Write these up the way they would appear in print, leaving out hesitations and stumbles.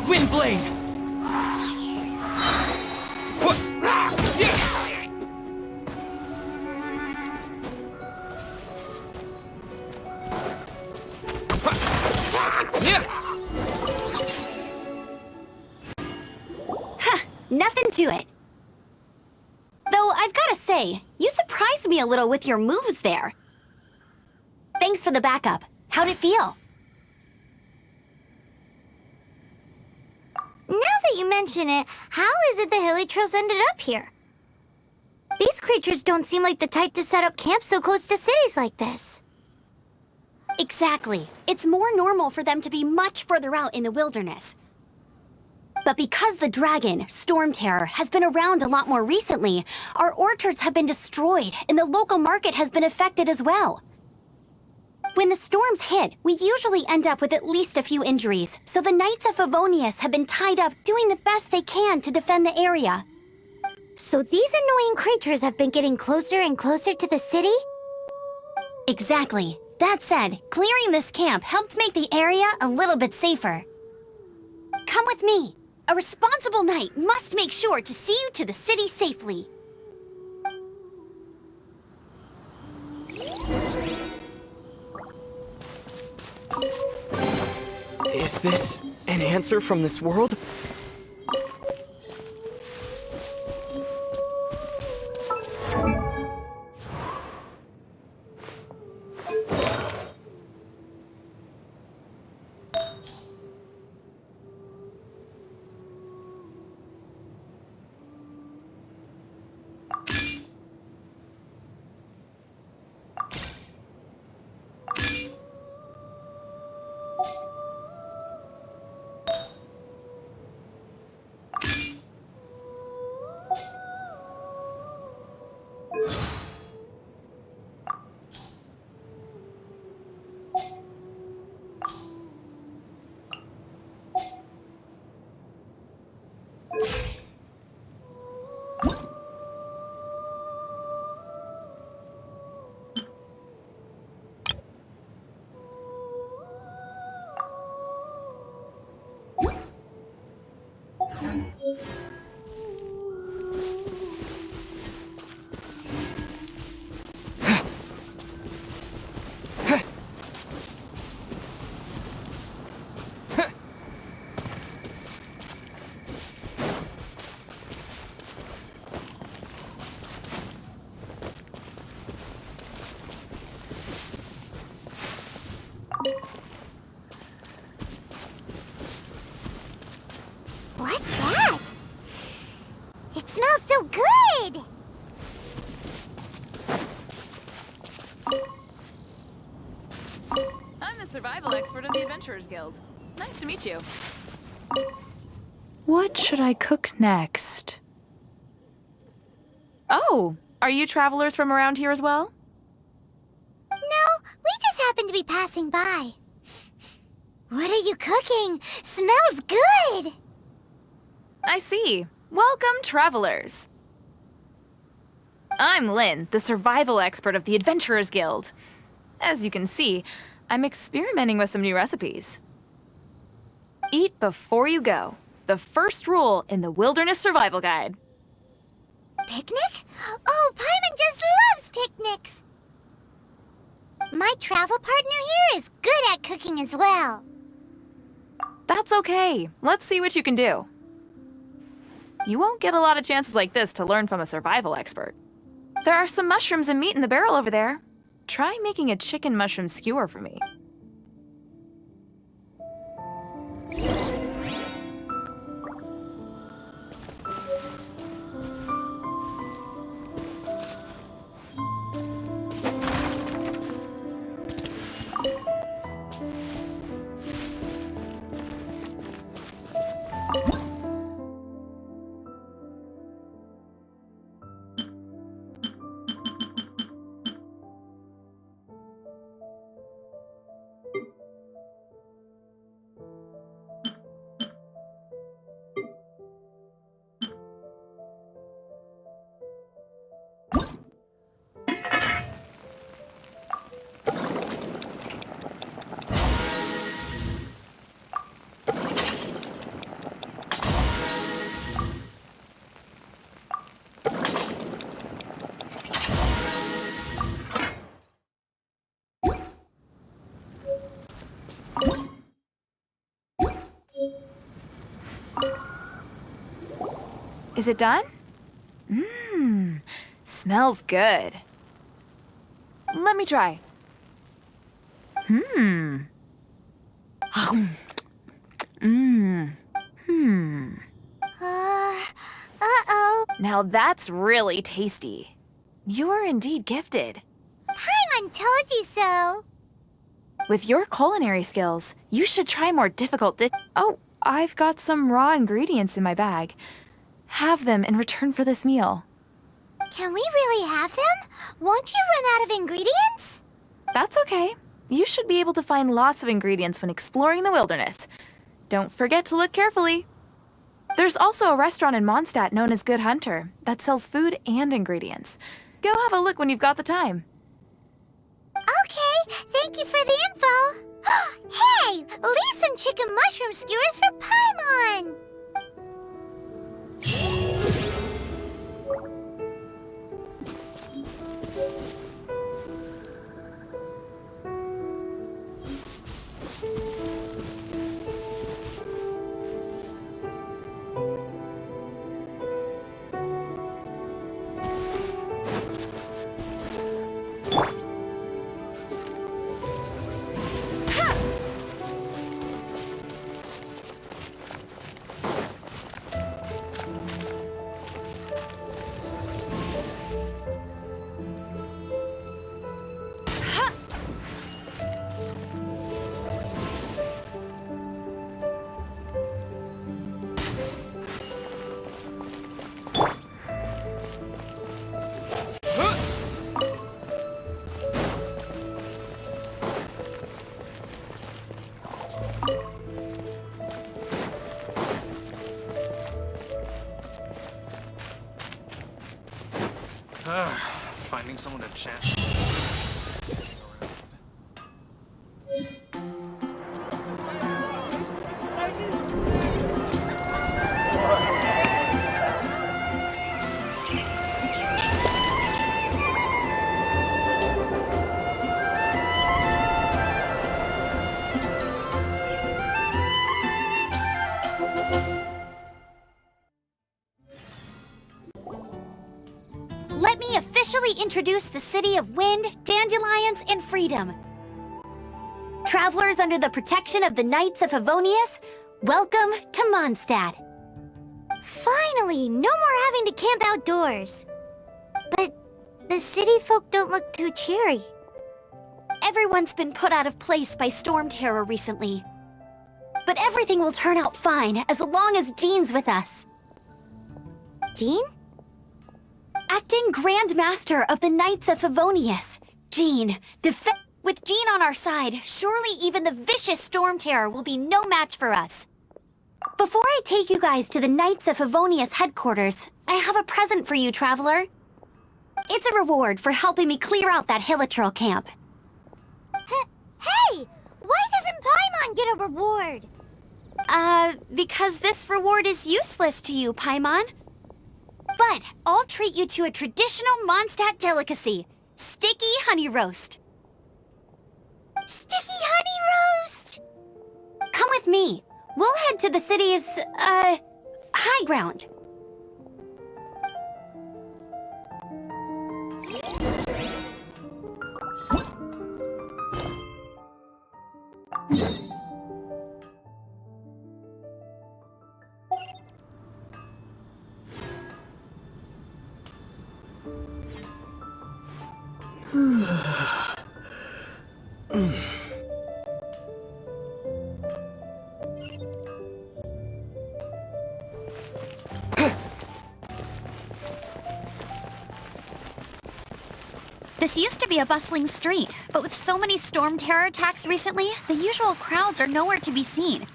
Windblade! What? Huh, nothing to it. Though I've gotta say, you surprised me a little with your moves there. Thanks for the backup. How'd it feel? Now that you mention it, how is it the Hilichurls ended up here? These creatures don't seem like the type to set up camp so close to cities like this. Exactly. It's more normal for them to be much further out in the wilderness. But because the dragon, STORMTERROR, has been around a lot more recently, our orchards have been destroyed and the local market has been affected as well. When the storms hit, we usually end up with at least a few injuries, so the Knights of Favonius have been tied up doing the best they can to defend the area. So these annoying creatures have been getting closer and closer to the city? Exactly. That said, clearing this camp helped make the area a little bit safer. Come with me. A responsible knight must make sure to see you to the city safely. Is this an answer from this world? What's that? It smells so good! I'm the survival expert of the Adventurers Guild. Nice to meet you. What should I cook next? Oh, are you travelers from around here as well? No, we just happen to be passing by. What are you cooking? Smells good! I see. Welcome, travelers. I'm Lynn, the survival expert of the Adventurers Guild. As you can see, I'm experimenting with some new recipes. Eat before you go. The first rule in the Wilderness Survival Guide. Picnic? Oh, Paimon just loves picnics! My travel partner here is good at cooking as well. That's okay. Let's see what you can do. You won't get a lot of chances like this to learn from a survival expert. There are some mushrooms and meat in the barrel over there. Try making a chicken mushroom skewer for me. Is it done? Mmm, smells good. Let me try. Mmm. Uh-oh. Now that's really tasty. You're indeed gifted. Paimon told you so. With your culinary skills, you should try more difficult Oh, I've got some raw ingredients in my bag. Have them in return for this meal. Can we really have them? Won't you run out of ingredients? That's okay. You should be able to find lots of ingredients when exploring the wilderness. Don't forget to look carefully. There's also a restaurant in Mondstadt known as Good Hunter that sells food and ingredients. Go have a look when you've got the time. Okay, thank you for the info. Hey, leave some chicken mushroom skewers for Paimon. Finding someone to chat. Let me officially introduce the City of Wind, Dandelions, and Freedom. Travelers under the protection of the Knights of Favonius, welcome to Mondstadt. Finally, no more having to camp outdoors. But the city folk don't look too cheery. Everyone's been put out of place by STORMTERROR recently. But everything will turn out fine as long as Jean's with us. Jean? Acting Grand Master of the Knights of Favonius, Jean, with Jean on our side, surely even the vicious STORMTERROR will be no match for us. Before I take you guys to the Knights of Favonius headquarters, I have a present for you, Traveler. It's a reward for helping me clear out that Hilichurl camp. Hey! Why doesn't Paimon get a reward? Because this reward is useless to you, Paimon. But I'll treat you to a traditional Mondstadt delicacy, sticky honey roast. Sticky honey roast! Come with me. We'll head to the city's, high ground. This used to be a bustling street, but with so many STORMTERROR attacks recently, the usual crowds are nowhere to be seen.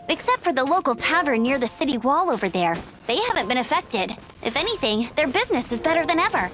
Except for the local tavern near the city wall over there. They haven't been affected. If anything, their business is better than ever.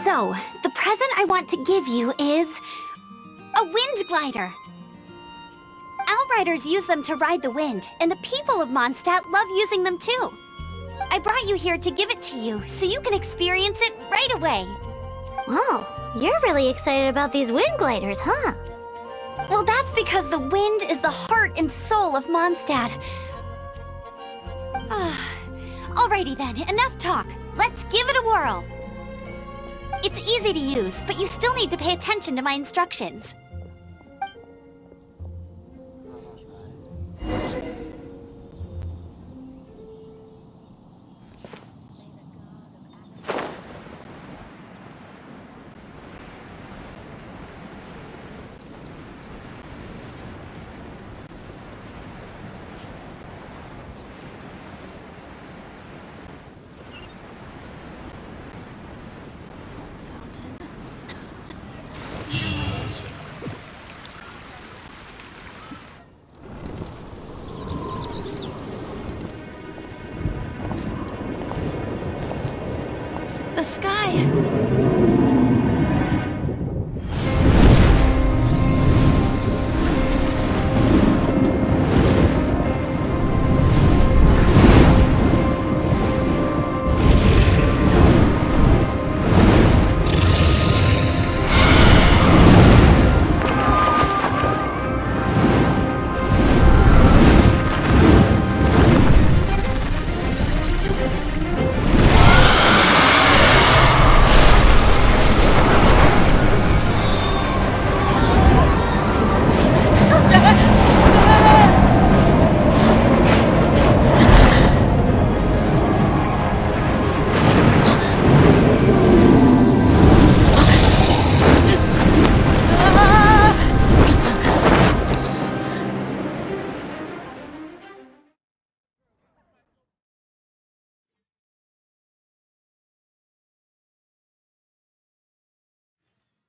So, the present I want to give you is a wind glider. Outriders use them to ride the wind, and the people of Mondstadt love using them too. I brought you here to give it to you, so you can experience it right away. Oh, you're really excited about these wind gliders, huh? Well, that's because the wind is the heart and soul of Mondstadt. Alrighty then, enough talk. Let's give it a whirl. It's easy to use, but you still need to pay attention to my instructions. The sky.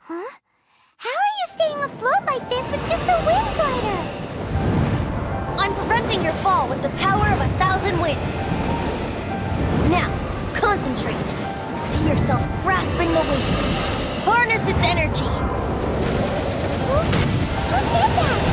Huh? How are you staying afloat like this with just a wind glider? I'm preventing your fall with the power of 1,000 winds. Now, concentrate. See yourself grasping the wind. Harness its energy. Who said that?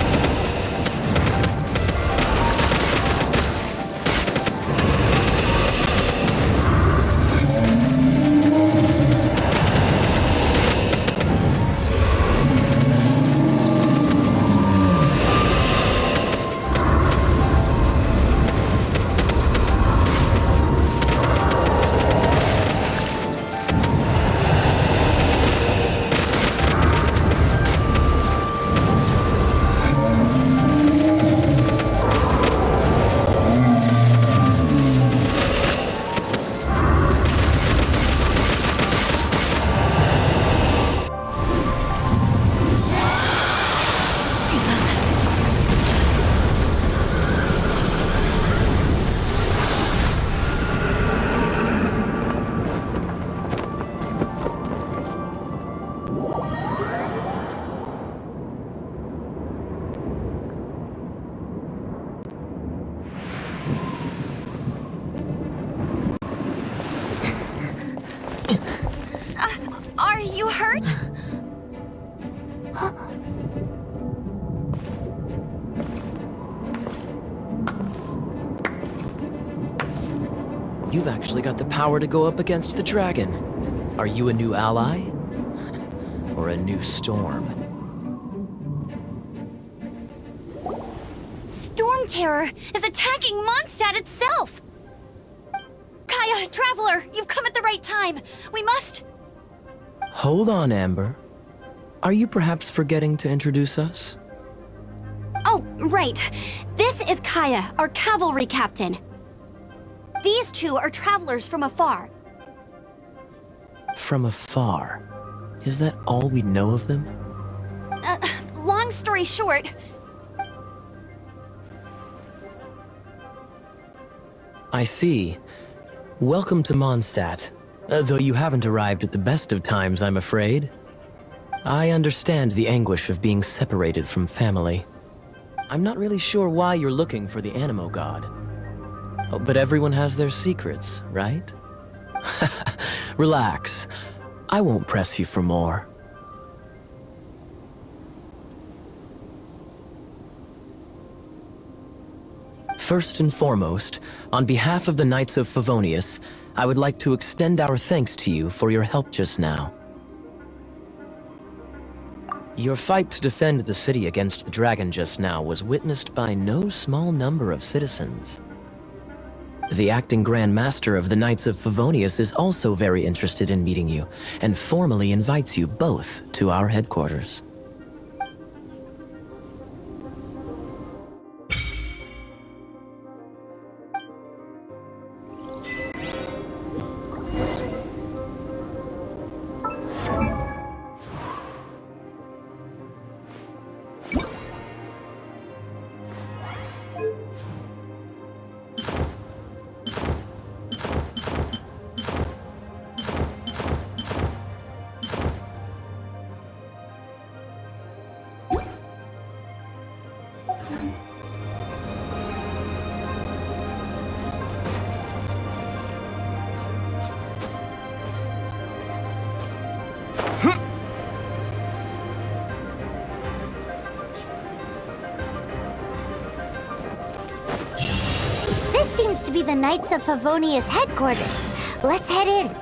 Are you hurt? You've actually got the power to go up against the dragon. Are you a new ally? Or a new storm? STORMTERROR is attacking Mondstadt itself! Kaya, Traveler, you've come at the right time. We must... Hold on, Amber. Are you perhaps forgetting to introduce us? Oh, right. This is Kaya, our cavalry captain. These two are travelers from afar. From afar. Is that all we know of them? Long story short... I see. Welcome to Mondstadt. Though you haven't arrived at the best of times, I'm afraid. I understand the anguish of being separated from family. I'm not really sure why you're looking for the Animo God. Oh, but everyone has their secrets, right? Relax. I won't press you for more. First and foremost, on behalf of the Knights of Favonius, I would like to extend our thanks to you for your help just now. Your fight to defend the city against the dragon just now was witnessed by no small number of citizens. The acting Grand Master of the Knights of Favonius is also very interested in meeting you, and formally invites you both to our headquarters. This seems to be the Knights of Favonius headquarters. Let's head in.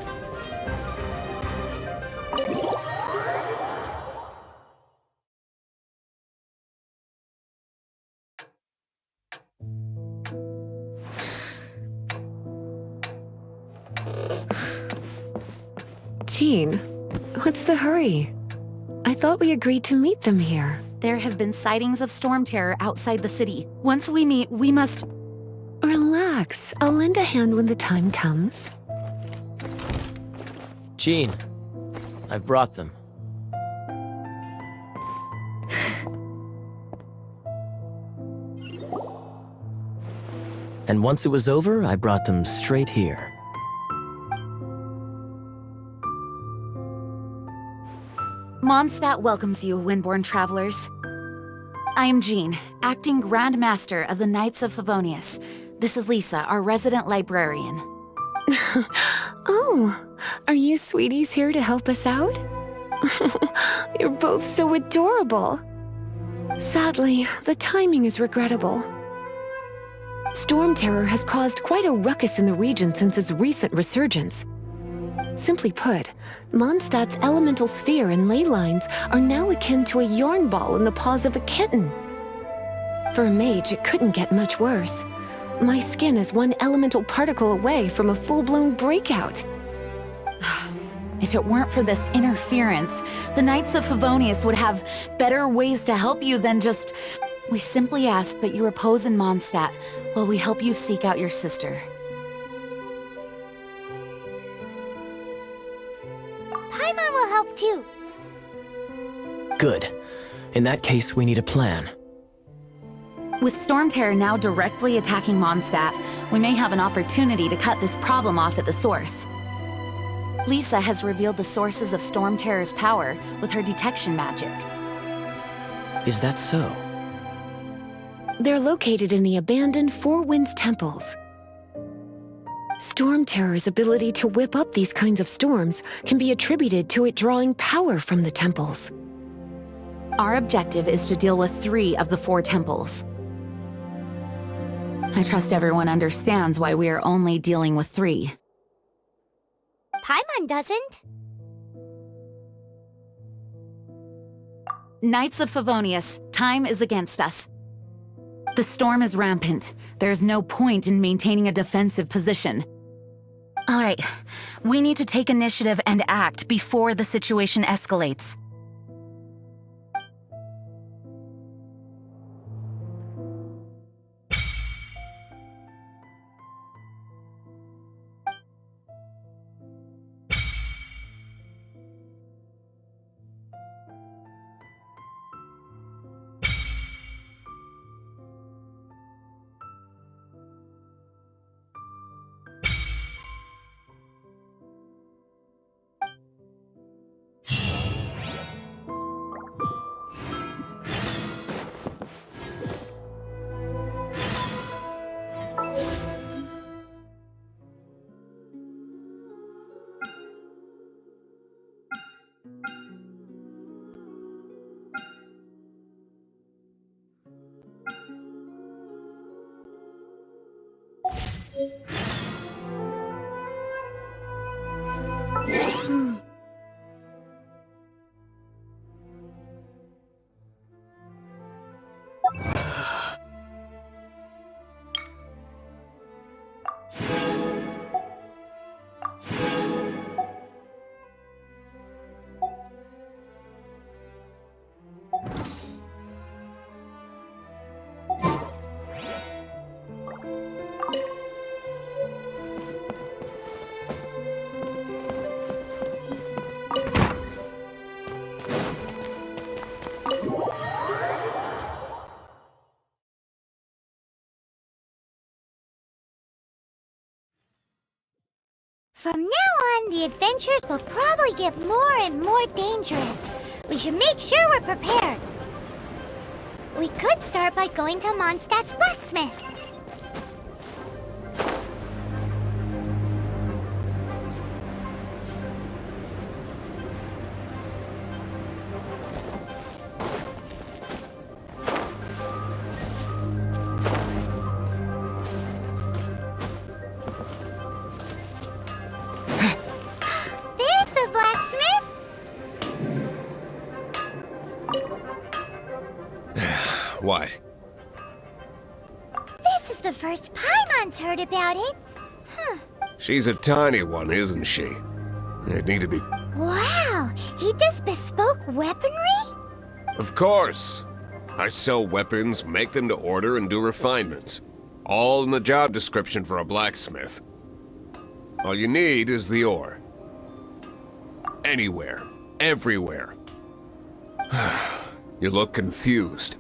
Jean, what's the hurry? I thought we agreed to meet them here. There have been sightings of Stormterror outside the city. Once we meet, we must... Relax. I'll lend a hand when the time comes. Jean, I've brought them. And once it was over, I brought them straight here. Mondstadt welcomes you, Windborn travelers. I am Jean, acting Grand Master of the Knights of Favonius. This is Lisa, our resident librarian. Oh, are you sweeties here to help us out? You're both so adorable. Sadly, the timing is regrettable. Stormterror has caused quite a ruckus in the region since its recent resurgence. Simply put, Mondstadt's elemental sphere and ley lines are now akin to a yarn ball in the paws of a kitten. For a mage, it couldn't get much worse. My skin is one elemental particle away from a full-blown breakout. If it weren't for this interference, the Knights of Favonius would have better ways to help you than just... We simply ask that you repose in Mondstadt while we help you seek out your sister. Paimon will help too. Good. In that case, we need a plan. With Stormterror now directly attacking Mondstadt, we may have an opportunity to cut this problem off at the source. Lisa has revealed the sources of Stormterror's power with her detection magic. Is that so? They're located in the abandoned Four Winds temples. Stormterror's ability to whip up these kinds of storms can be attributed to it drawing power from the temples. Our objective is to deal with 3 of the 4 temples. I trust everyone understands why we are only dealing with 3. Paimon doesn't. Knights of Favonius, time is against us. The storm is rampant. There's no point in maintaining a defensive position. All right, we need to take initiative and act before the situation escalates. From now on, the adventures will probably get more and more dangerous. We should make sure we're prepared. We could start by going to Mondstadt's blacksmith. There's the blacksmith! What? This is the first Paimon's heard about it. She's a tiny one, isn't she? It'd need to be... Wow, he does bespoke weaponry? Of course! I sell weapons, make them to order, and do refinements. All in the job description for a blacksmith. All you need is the ore. Anywhere. Everywhere. You look confused.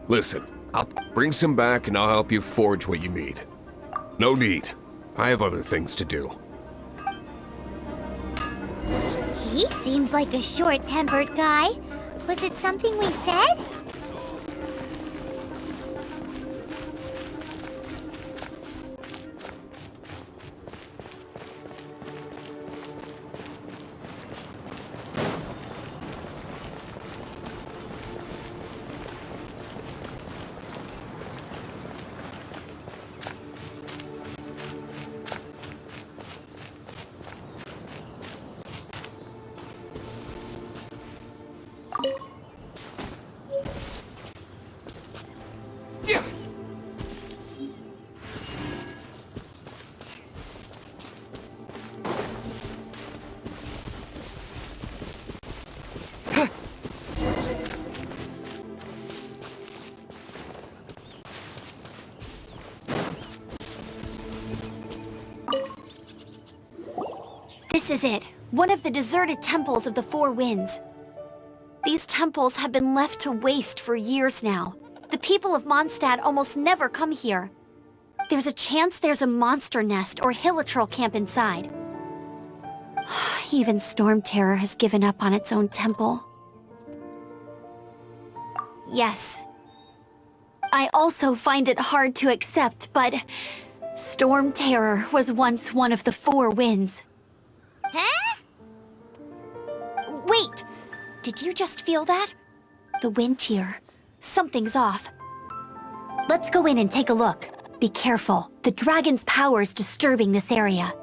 Listen, I'll bring some back and I'll help you forge what you need. No need. I have other things to do. He seems like a short-tempered guy. Was it something we said? This is it. One of the deserted temples of the Four Winds. These temples have been left to waste for years now. The people of Mondstadt almost never come here. There's a chance there's a monster nest or hilitrol camp inside. Even STORMTERROR has given up on its own temple. Yes. I also find it hard to accept, but STORMTERROR was once one of the Four Winds. Huh? Wait! Did you just feel that? The wind here. Something's off. Let's go in and take a look. Be careful. The dragon's power is disturbing this area.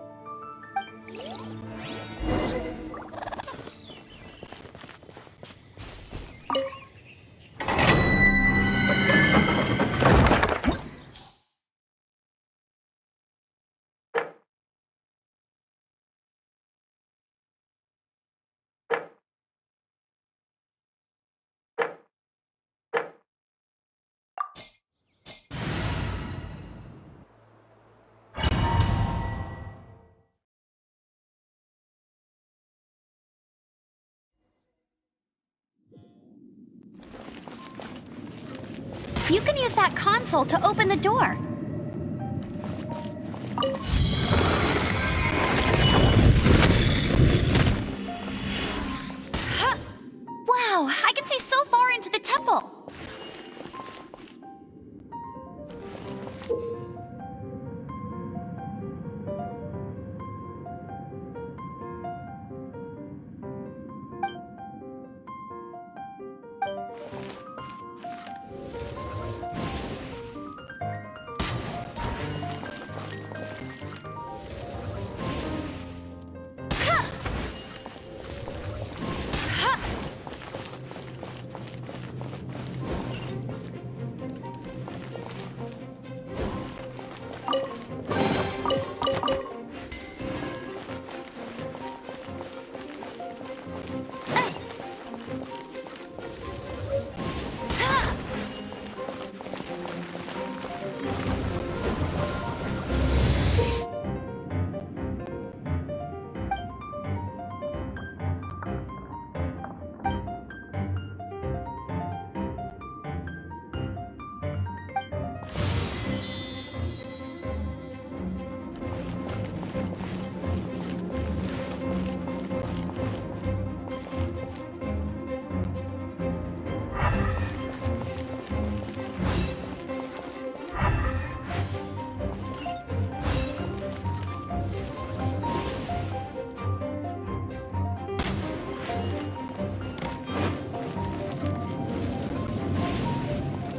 You can use that console to open the door. Wow, I can see so far into the temple.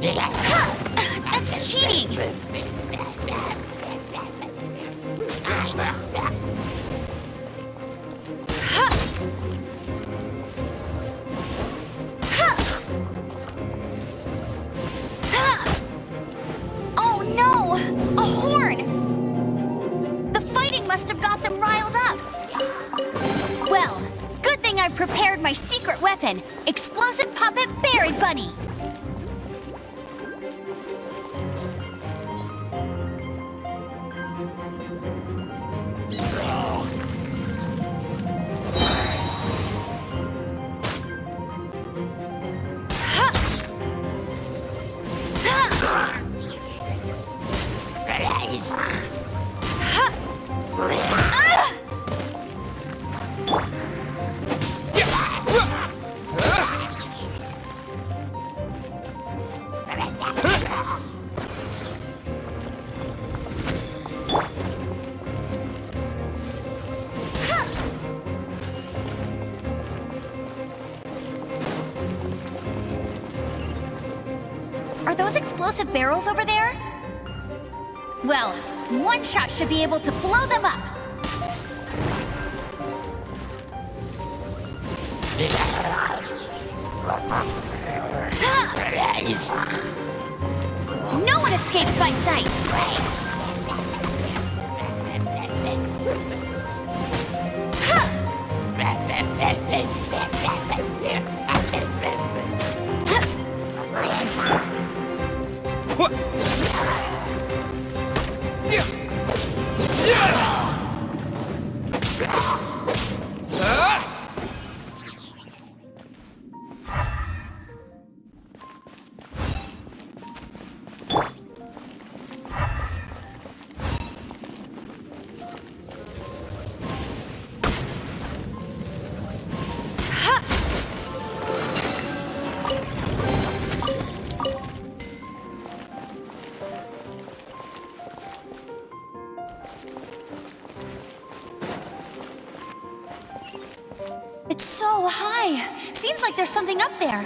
That's cheating! Oh no! A horn! The fighting must have got them riled up. Well, good thing I prepared my secret weapon, Explosive Puppet Berry Bunny. Are those explosive barrels over there? Well, one shot should be able to blow them up. No one escapes my sights. It's so high. Seems like there's something up there.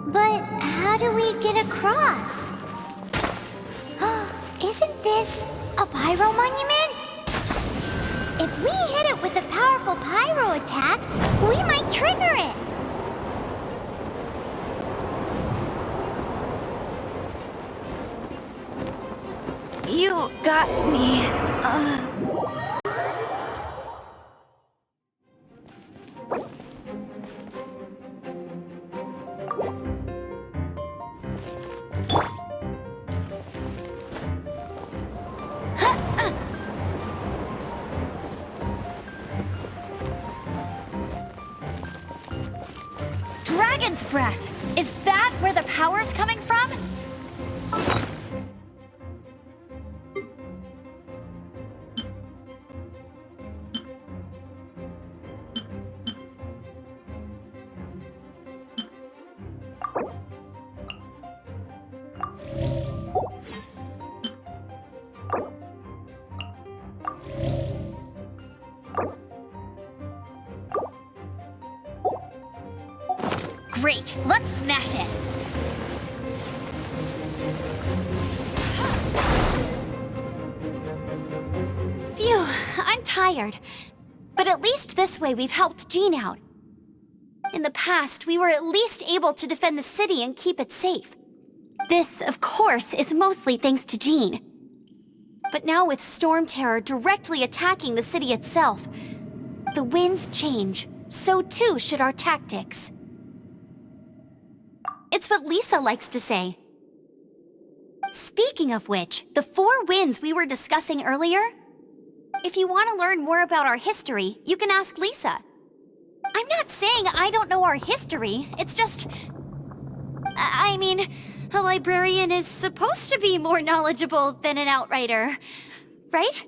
But how do we get across? Isn't this a pyro monument? If we hit it with a powerful pyro attack, we might trigger it. You got me. Dragon's breath! Is that where the power's coming from? Great, let's smash it! Phew, I'm tired. But at least this way we've helped Jean out. In the past, we were at least able to defend the city and keep it safe. This, of course, is mostly thanks to Jean. But now with STORMTERROR directly attacking the city itself, the winds change, so too should our tactics. It's what Lisa likes to say. Speaking of which, the 4 winds we were discussing earlier, if you want to learn more about our history, you can ask Lisa. I'm not saying I don't know our history, it's just... I mean, a librarian is supposed to be more knowledgeable than an outrider, right?